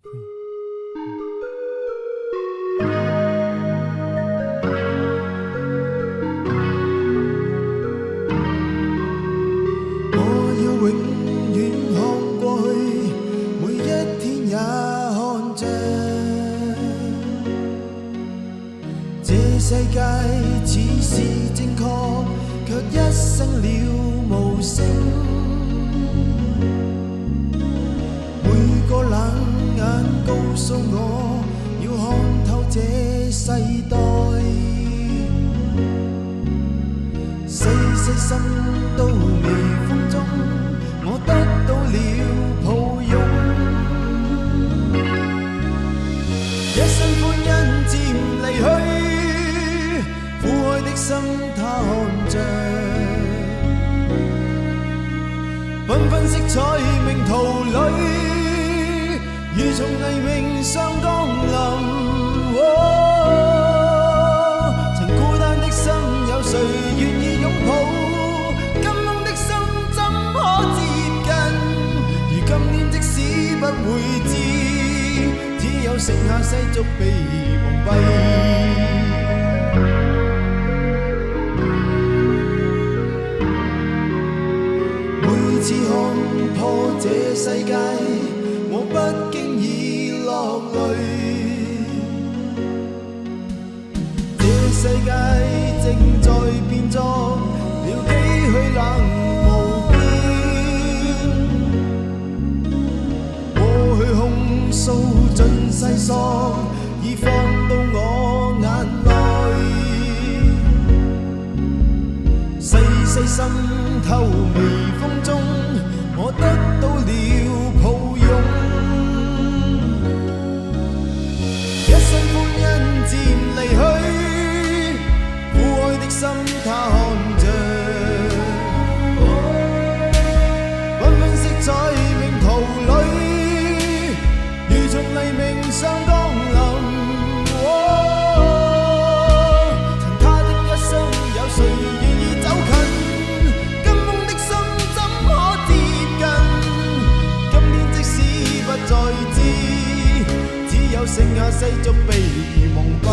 我要永遠看過去，每一天也看着這世界似是正確，卻一生了無聲。每個冷眼告訴我，要看透這世代。細心到微風中，我得到了抱擁。一身歡欣漸離去，苦愛的心他看着，繽紛色彩命途裏，如從黎明上降臨。曾孤單的心，有誰願意擁抱？今夢的心怎可接近？如今天即使不會知，只有剩下世俗被蒙蔽。每次看破這世界，我不經意落淚。這世界正在變作了幾許冷無邊，過去控訴盡世索，已放到我眼內。細心透微風中，我得到了抱擁。一身歡欣漸離去，苦愛的心他看着，繽紛色彩命途裏，如從黎明上降臨。曾他的一生，有誰願意走近？今夢的心怎可接近？今天即使不再知，只有剩下世俗被蒙蔽。